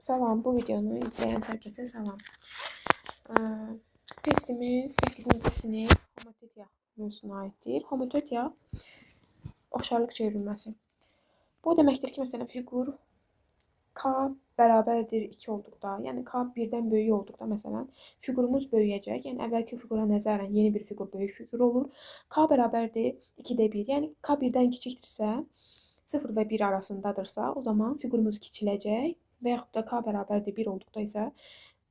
Salam, bu videonu izleyen herkese salam. Testimiz 8. sinif homotetiya mövzusuna aiddir. Homotetiya oxşarlıq çevrilməsi. Bu deməkdir ki, məsələn, fiqur k bərabərdir 2 olduqda, yəni k birdən böyük olduqda, məsələn, fiqurumuz böyüyəcək. Yəni əvvəlki fiqura nəzərən yeni bir fiqur böyük fiqur olur. K bərabərdir 2-də 1, yəni k birdən kiçikdirsə, 0 və 1 arasındadırsa, o zaman fiqurumuz kiçiləcək və yaxud da k bərabərdir 1 olduqda isə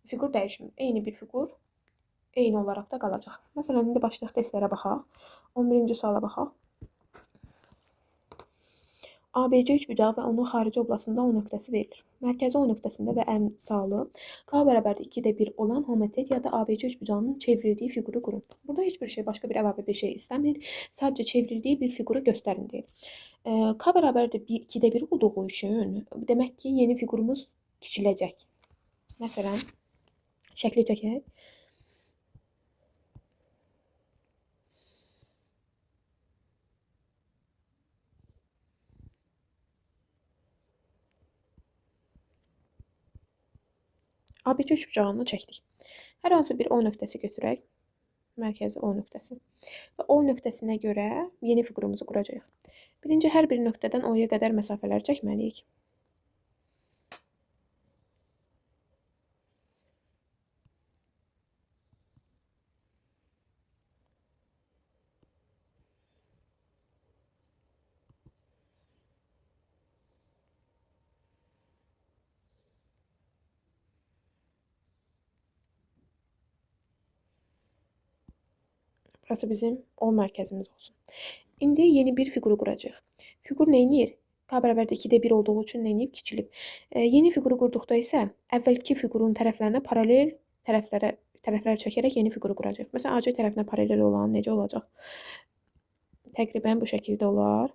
fiqur dəyişmir. Eyni bir fiqur eyni olaraq da qalacaq. Məsələn, indi başlayaq testlərə baxaq. 11-ci suala baxaq. ABC üçbucağı və onun xarici oblasında O nöqtəsi verilir. Mərkəzi O nöqtəsində və əmsalı k bərabərdir 2-də 1 olan homotetiyada ABC üçbucağının çevrildiyi fiquru qurun. Burada heç bir şey, başqa bir əlavə bir şey istəmir. Sadəcə çevrildiyi bir fiquru göstərin deyir. K bərabərdir 2-də 1 olduğu üçün demək ki, yeni fiqurumuz kiçiləcək. Məsələn, şəkli çəkək. ABC üçbucağını çəkdik. Hər hansı bir O nöqtəsi götürək. Mərkəzi O nöqtəsi. Və O nöqtəsinə görə yeni fiqurumuzu quracağıq. Birinci, hər bir nöqtədən O'ya qədər məsafələr çəkməliyik. Burası bizim O mərkəzimiz olsun. İndi yeni bir fiquru quracağıq. Fiqur neynir? K bərabərdir 2-də 1 olduğu üçün neyniyib? Kiçilib. Yeni fiquru qurduqda isə əvvəlki fiqurun tərəflərinə paralel tərəflər çəkərək yeni fiquru quracağıq. Məsələn, AC tərəfinə paralel olan necə olacaq? Təqribən bu şəkildə olar.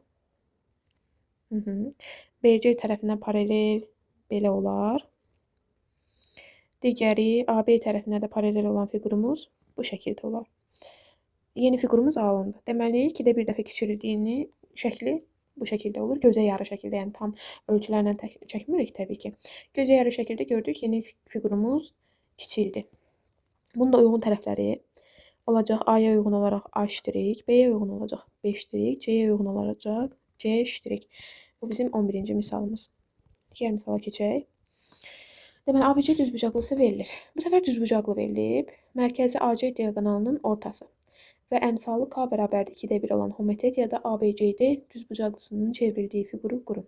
BC tərəfinə paralel belə olar. Digəri AB tərəfinə də paralel olan fiqurumuz bu şəkildə olar. Yeni fiqurumuz alındı. Deməli, 2-də 1 dəfə kiçildiyini şəkli bu şəkildə olur. Gözə yarı şəkildə, yəni tam ölçülərlə çəkmirik təbii ki. Gözə yarı şəkildə gördük, yeni fiqurumuz kiçildi. Bunun da uyğun tərəfləri olacaq. A-ya uyğun olaraq A ştirik, B-yə uyğun olacaq B ştirik, C-yə uyğun olacaq C ştirik. Bu bizim 11-ci misalımız. Digər misala keçək. Deməli, ABC düzbucaqlısı verilir. Bu səfər düzbucaqlı verilib. Mərkəzi AC diaqonalının ortası və əmsalı K bərabərdir 2-də 1 olan homotetiyada ABCD düzbucaqlısının çevrildiyi fiquru qurun.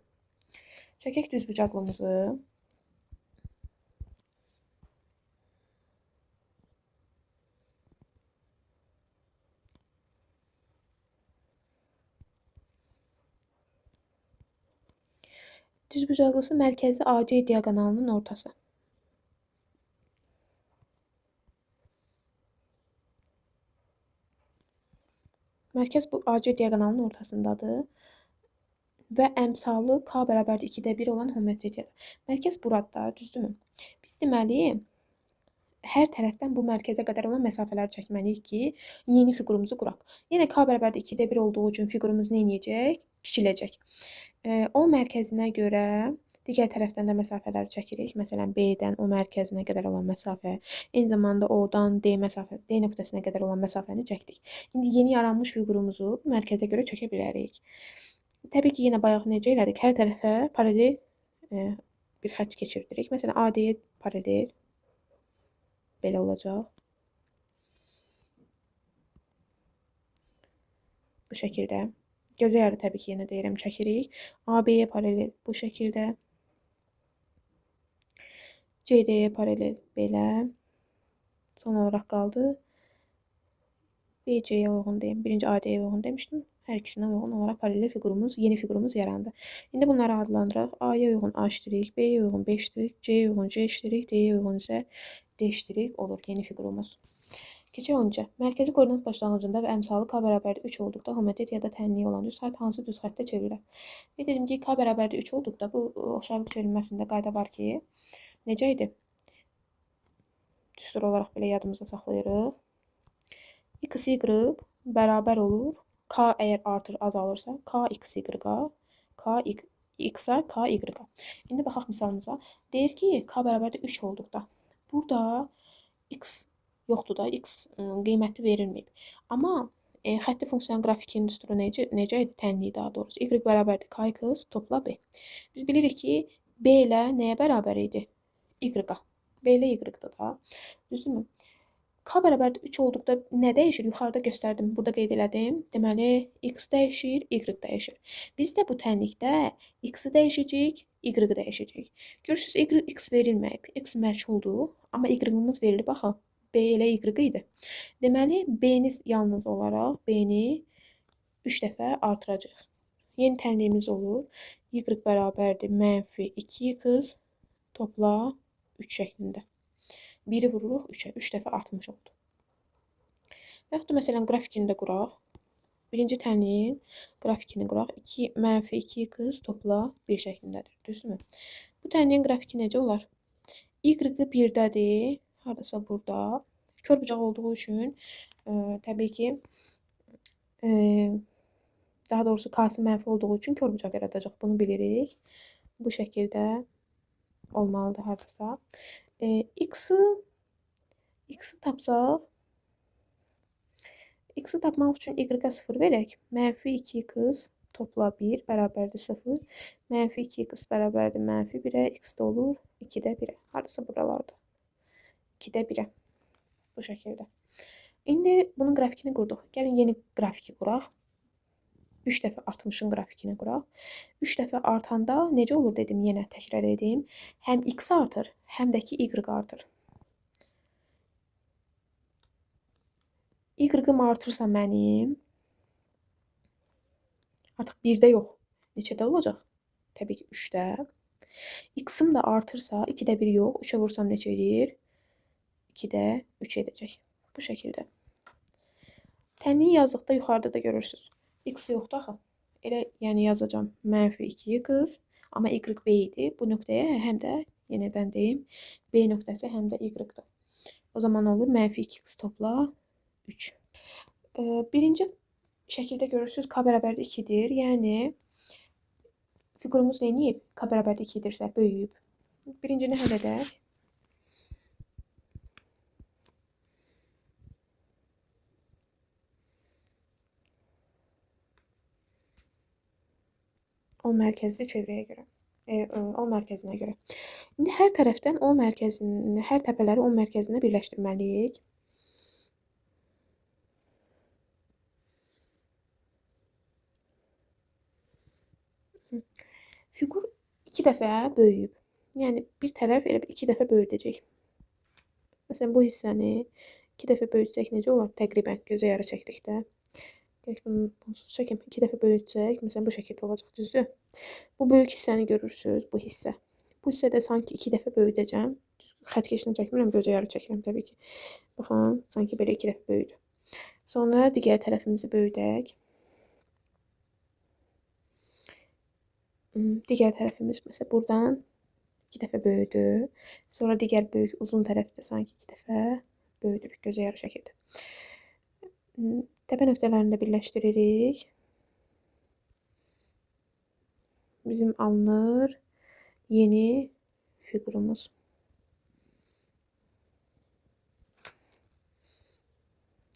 Çəkək düzbucaqlımızı. Düzbucaqlısı mərkəzi AC diaqonalının ortası. Mərkəz bu AC diaqonalının ortasındadır və əmsalı K bərabərdir 2-də 1 olan homotetiyada. Mərkəz burada, düzdürmü? Biz deməli, hər tərəfdən bu mərkəzə qədər olan məsafələr çəkməliyik ki, yeni fiqurumuzu quraq. Yenə K bərabərdir 2-də 1 olduğu üçün fiqurumuz nə edəcək? Kiçiləcək. O mərkəzinə görə digər tərəfdən də məsafələri çəkirik. Məsələn, B-dən O mərkəzinə qədər olan məsafə, eyni zamanda O-dan D nöqtəsinə qədər olan məsafəni çəkdik. İndi yeni yaranmış fiqurumuzu mərkəzə görə çəkə bilərik. Təbii ki, yenə bayaq necə elədik? Hər tərəfə paralel bir xətt keçirdirik. Məsələn, AD-yə paralel belə olacaq. Bu şəkildə. Gözə yarı təbii ki, yenə deyirəm, çəkirik. AB-yə paralel bu şəkildə. CD-yə paralel belə. Son olaraq qaldı. BC-yə uyğun deyim. Birinci AD-yə uyğun demişdim. Hər ikisinə uyğun olaraq paralel fiqurumuz, yeni fiqurumuz yarandı. İndi bunları adlandıraq. A-ya uyğun A ştirik, B-yə uyğun B ştirik, C-yə uyğun C ştirik, D-yə uyğun isə D ştirik olur yeni fiqurumuz. Keçək 10-ca. Mərkəzi koordinat başlanğıcında və əmsalı K bərabərdir 3 olduqda homotetiyada tənliyi olan düz xətt hansı düz xəttə çevrilir? Dedim ki, K bərabərdir 3 olduqda bu oxşarlıq çevrilməsində qayda var ki, necə idi? Düstur olaraq belə yadımızda saxlayırıq. X, Y bərabər olur. K əgər artır, azalırsa, K, X, Y-a, K, X-a, K, Y-a. İndi baxaq misalımıza. Deyir ki, K bərabərdir 3 olduqda. Burada X yoxdur da, X qiyməti verilməyib. Amma xətti funksiyanın qrafik industru necə idi? Tənliyi daha doğrusu. Y bərabərdir K topla B. Biz bilirik ki, B ilə nəyə bərabər idi? Y-a. B ilə Y-dır da. Düzdürmü? K bərabərdir 3 olduqda nə dəyişir? Yuxarıda göstərdim, burada qeyd elədim. Deməli, X dəyişir, Y dəyişir. Biz də bu tənlikdə X-i dəyişəcəyik, Y-i dəyişəcəyik. Görürsünüz, X verilməyib. X məchuldur, amma Y-ımız verilib. Baxın, B ilə Y idi. Deməli, B-ni yalnız olaraq B-ni 3 dəfə artıracaq. Yeni tənliyimiz olur. Y bərabərdir -2x topla 3 şəklində. 1-i vururuq 3-ə. 3 dəfə artmış oldu. Və yaxud da məsələn qrafikini də quraq. Birinci tənliyin qrafikini quraq. -2x topla 1 şəklindədir. Düzdürmü? Bu tənliyin qrafiki necə olar? Y-i 1-dədir. Hardasa burada. Kör bucaq olduğu üçün təbii ki daha doğrusu K-sı mənfi olduğu üçün kör bucaq yaradacaq. Bunu bilirik. Bu şəkildə olmalıdır hardasa. X-i tapsaq, X-i tapmaq üçün Y-ə 0 verək. -2x topla 1 bərabərdir 0. -2x bərabərdir -1-ə. X də olur 2-də 1-ə. Hardasa buralarda. 2-də 1-ə. Bu şəkildə. İndi bunun qrafikini qurduq. Gəlin yeni qrafiki quraq. 3 dəfə artmışın qrafikini quraq. 3 dəfə artanda necə olur dedim, yenə təkrar edeyim. Həm X artır, həm də ki Y artır. Y-ım artırsa mənim artıq 1-də yox. Neçədə olacaq? Təbii ki 3-də. X-ım da artırsa 2-də 1 yox. 3-ə vursam neçə edir? 2-də 3 edəcək. Bu şəkildə. Tənliyi yazdıqda yuxarıda da görürsünüz. X yoxdur axı. Elə yəni yazacağam -2x, amma Y B idi. Bu nöqtəyə həm də yenidən deyim, B nöqtəsi həm də Y-dır. O zaman olur -2x topla 3. Birinci şəkildə görürsünüz K bərabərdir 2-dir. Yəni fiqurumuz neyib? K bərabərdir 2-dirsə böyüyüb. Birincini həll edək. O mərkəzli çevrəyə görə. O mərkəzinə görə. İndi hər tərəfdən O mərkəzini, hər təpələri O mərkəzinə birləşdirməliyik. Fiqur 2 dəfə böyüyüb. Yəni bir tərəf elə 2 dəfə böyüdəcək. Məsələn, bu hissəni 2 dəfə böyütsək necə olar? Təqribən gözə yarı çəkdikdə. Bunu çəkim. 2 dəfə böyütsək, məsələn, bu şəkildə olacaq, düzdür? Bu böyük hissəni görürsünüz, bu hissə. Bu hissədə sanki 2 dəfə böyüdəcəm. Xəttkeşini çəkmirəm, gözə yarı çəkirəm təbii ki. Baxın, sanki belə 2 dəfə böyüdü. Sonra digər tərəfimizi böyüdək. Digər tərəfimiz məsələn buradan 2 dəfə böyüdü. Sonra digər böyük uzun tərəfdə sanki 2 dəfə böyüdür gözə yarı şəkildə. Təpə nöqtələrini də birləşdiririk. Bizim alınır yeni fiqurumuz.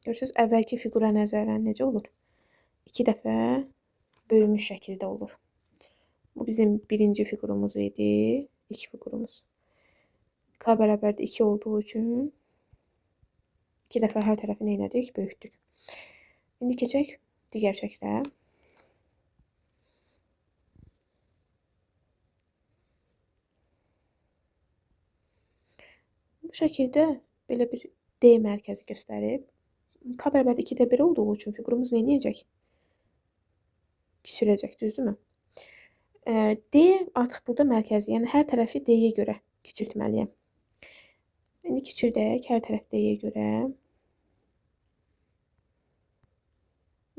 Görürsünüz, əvvəlki fiqura nəzərən necə olur? 2 dəfə böyümüş şəkildə olur. Bu bizim birinci fiqurumuz idi. İlk fiqurumuz. K bərabərdir 2 olduğu üçün 2 dəfə hər tərəfini elədik, böyütdük. İndi keçək digər şəklə. Bu şəkildə belə bir D mərkəzi göstərib. K bərabərdir 2-də 1 olduğu üçün fiqurumuz neyniyəcək? Kiçiləcək, düzdürmü? D artıq burada mərkəzi, yəni hər tərəfi D-yə görə kiçiltməliyəm. İndi kiçildək, hər tərəf D-yə görə.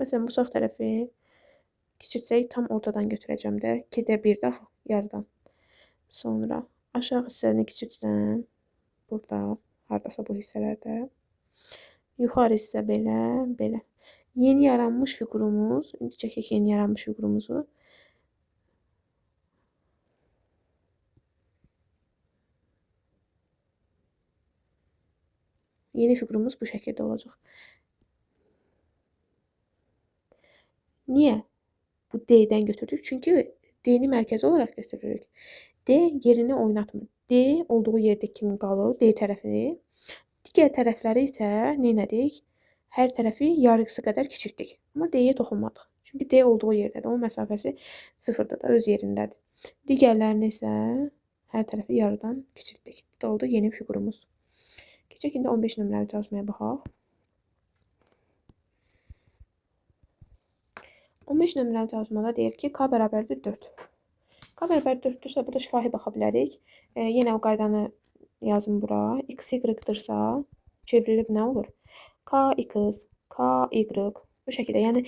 Məsələn, bu sağ tərəfi kiçiltsək, tam ortadan götürəcəm də. 2-də 1-də yarıdan. Sonra aşağı hissəni kiçiltsəm, burada, hardasa bu hissələrdə. Yuxarı hissə belə, belə. Yeni yaranmış fiqurumuz, indi çəkək yeni yaranmış fiqurumuzu. Yeni fiqurumuz bu şəkildə olacaq. Niyə bu D-dən götürdük? Çünki D-ni mərkəzi olaraq götürürük. D yerini oynatmır. D olduğu yerdə kimi qalır, D tərəfi. Digər tərəfləri isə neynədik? Hər tərəfi yarısı qədər kiçiltdik. Amma D-yə toxunmadıq. Çünki D olduğu yerdədir. Onun məsafəsi 0-dır da, öz yerindədir. Digərlərini isə hər tərəfi yarıdan kiçiltdik. Bu da oldu yeni fiqurumuz. Keçək indi 15 nömrəli çalışmaya baxaq. 15 nömrəli çalışmada deyir ki, K bərabərdir 4. K bərabər 4-dürsə, burada şifahi baxa bilərik. Yenə o qaydanı yazın bura. X, Y-dırsa, çevrilib nə olur? K, X, K, Y. Bu şəkildə, yəni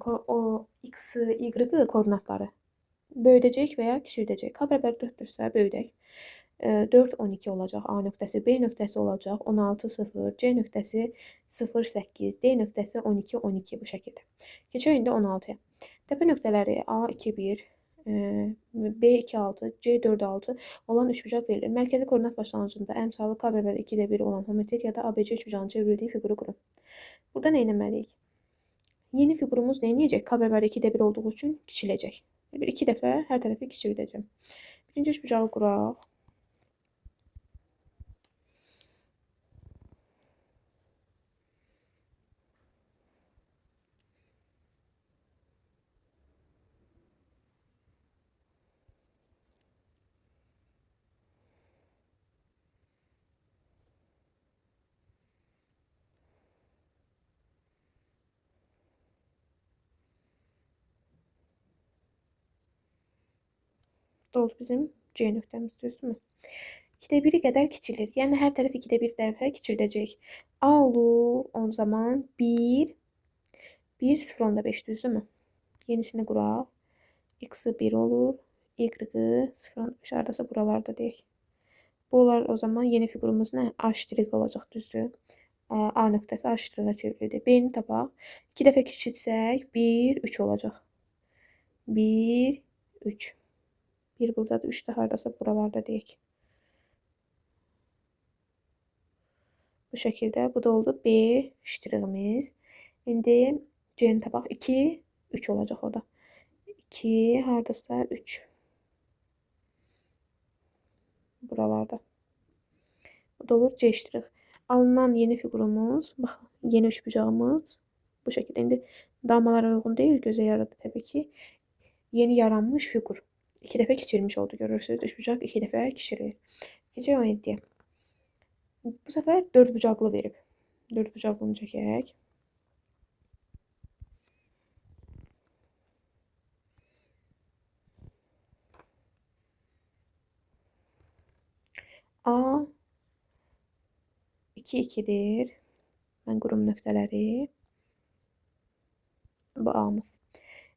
o X, Y koordinatları böyüdəcək və ya kiçildəcək. K bərabər 4-dürsə, böyüdək. 4, 12 olacaq A nöqtəsi, B nöqtəsi olacaq 16, 0, C nöqtəsi 0, 8, D nöqtəsi 12, 12 bu şəkildə. Keçək indi 16-ya. Təpə nöqtələri A, 2, 1, B 2, 6, C 4, 6 olan üçbucaq verilir. Mərkəzi koordinat başlanğıcında əmsalı K bərabər 2-də 1 olan homotet ya da ABC üçbucağının çevrildiyi fiquru qurun. Burada nə etməliyik? Yeni fiqurumuz nə edəcək? K bərabər 2-də 1 olduğu üçün kiçiləcək. 2 dəfə hər tərəfi kiçildəcəm. Birinci üçbucağı quraq. Bu oldu bizim C nöqtəmiz, düzdürmü? 2-də 1-i qədər kiçilir. Yəni hər tərəf 2-də 1 dəfə kiçildəcək. A olur, o zaman 1, 1, 0, 15, düzdürmü? Yenisini quraq. X-i 1 olur, Y-i 0, 15, haradasa buralarda deyək. Bu olar o zaman yeni fiqurumuz nə? A' olacaq, düzdür? A nöqtəsi A' çevrildi. B-ni tapaq. 2 dəfə kiçiltsək 1, 3 olacaq. 1, 3. 1 buradadır, 3 də haradasa buralarda deyək. Bu şəkildə, bu da oldu B ştriximiz. İndi C-ni tapaq. 2, 3 olacaq o da. 2, haradasa 3. Buralarda. Bu da olur C ştrix. Alınan yeni fiqurumuz, bax, yeni üçbucağımız bu şəkildə. İndi damalara uyğun deyil, gözə yaradı təbii ki. Yeni yaranmış fiqur. 2 dəfə kiçilmiş oldu, görürsünüz. Üçbucaq 2 dəfə kiçilir. Keçək 17-yə. Bu səfər 4 bucaqlı verib. 4 bucaqlını çəkək. A 2, 2'dir. Mən qurum nöqtələri. Bu A'mız.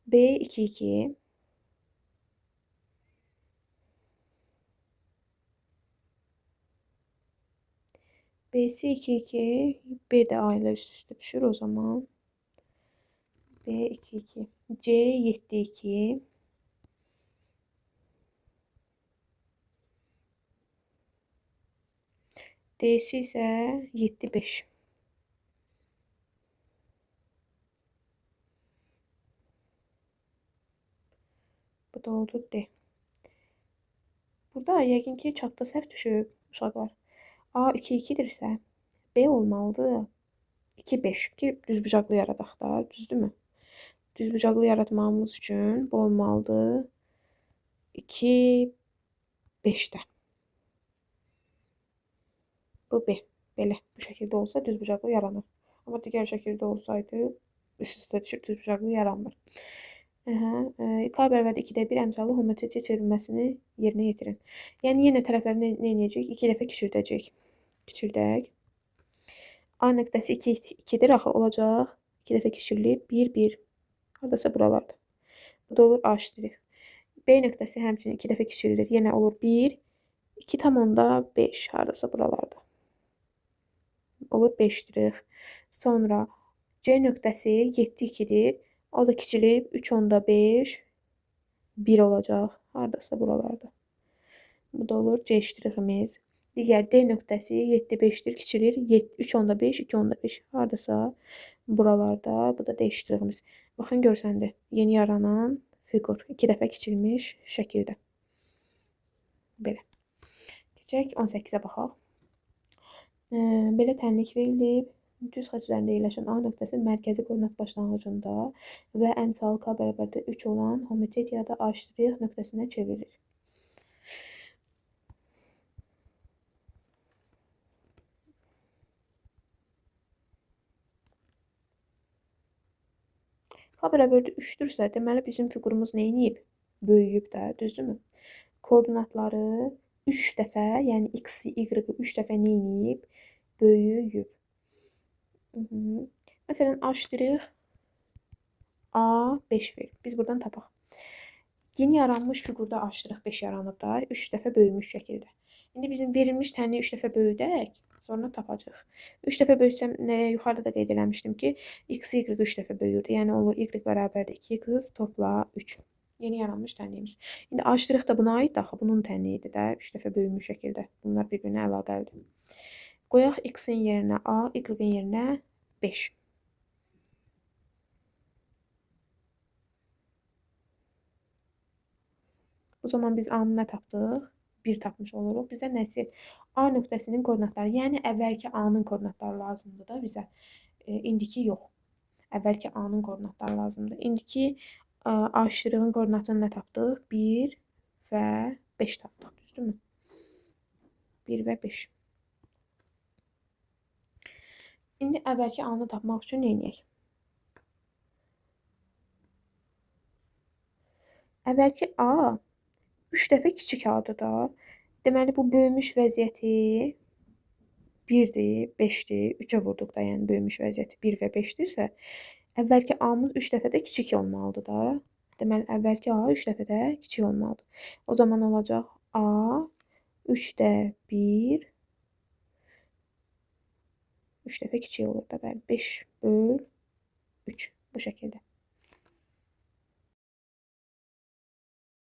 B 2, 2. B'si 2, 2. B de A ile üst üste düşür o zaman. B 2, 2. C 7, 2. D'si ise 7, 5. Bu da oldu D. Burada yəqin ki çapda səhv düşüb uşaqlar. A 2, 2'dirsə B olmalıdır. 2, 5 ki düzbucaqlı yaradaq da, düzdürmü? Düzbucaqlı yaratmamız üçün bu olmalıdır. 2, 5'də. Bu B. Belə. Bu şəkildə olsa düzbucaqlı yaranır. Amma digər şəkildə olsaydı üst-üstə düşüb düzbucaqlı yaranmır. K bərabər 2-də 1 əmsalı homotetə çevrilməsini yerinə yetirin. Yəni yenə tərəfləri nə edəcək? 2 dəfə kiçildəcək. Kiçildək. A nöqtəsi 2, 2'dir axı olacaq. 2 dəfə kiçirilib 1, 1. Haradasa buralarda. Bu da olur A ştrix. B nöqtəsi həmçinin 2 dəfə kiçililir. Yenə olur 1, 2,5 haradasa buralarda. Olur 5 ştrix. Sonra C nöqtəsi 7, 2'dir. O da kiçilib 3,5 1 olacaq. Haradasa buralarda. Bu da olur C ştriximiz. Digər D nöqtəsi 7,5-dir, kiçilir 3,5, 2,5. Hardasa buralarda, bu da dəyişdirimiz. Baxın, görsəndir. Yeni yaranan fiqur 2 dəfə kiçilmiş şəkildə. Belə. Keçək 18-ə baxaq. Belə tənlik verilib. Düz xətt üzərində yerləşən A nöqtəsi mərkəzi koordinat başlanğıcında və əmsalı K bərabərdə 3 olan homotetriyada A' nöqtəsinə çevrilir. K bərabərdə 3-dürsə, deməli bizim fiqurumuz nə edib? Böyüyüb də, düzdürmü? Koordinatları 3 dəfə, yəni x-i, y-i 3 dəfə nə edib? Böyüyüb. Məsələn, A' A5 verir. Biz buradan tapaq. Yeni yaranmış fiqurda A' 5 yaranıb da, 3 dəfə böyümüş şəkildə. İndi bizim verilmiş tənliyi 3 dəfə böyüdək, sonra tapacaq. 3 dəfə böyüsəm, yuxarıda da qeyd eləmişdim ki, x, y 3 dəfə böyürdü. Yəni olur y bərabərdir 2x topla 3. Yeni yaranmış tənliyimiz. İndi A' da buna aid axı, bunun tənliyidir də, 3 dəfə böyümüş şəkildə. Bunlar bir-birinə əlaqəlidir. Qoyaq x-in yerinə A, y-in yerinə 5. Bu zaman biz A-nı nə tapdıq? 1 tapmış oluruq. Bizə nəsil A nöqtəsinin koordinatları, yəni əvvəlki A-nın koordinatları lazımdır da bizə. İndiki yox. Əvvəlki A-nın koordinatları lazımdır. İndiki A'-ın koordinatını nə tapdıq? 1 və 5 tapdıq, düzdürmü? 1 və 5. İndi əvvəlki A-nı tapmaq üçün nə edək? Əvvəlki A 3 dəfə kiçik A-dır da. Deməli, bu böyümüş vəziyyəti 1-dir, 5-dir. 3-ə vurduq da, yəni böyümüş vəziyyəti 1 və 5-dirsə, əvvəlki A-mız 3 dəfə də kiçik olmalıdır da. Deməli, əvvəlki A 3 dəfə də kiçik olmalıdır. O zaman olacaq A 3-də 1 3 dəfə kiçik olur da, bəli. 5 böl 3 bu şəkildə.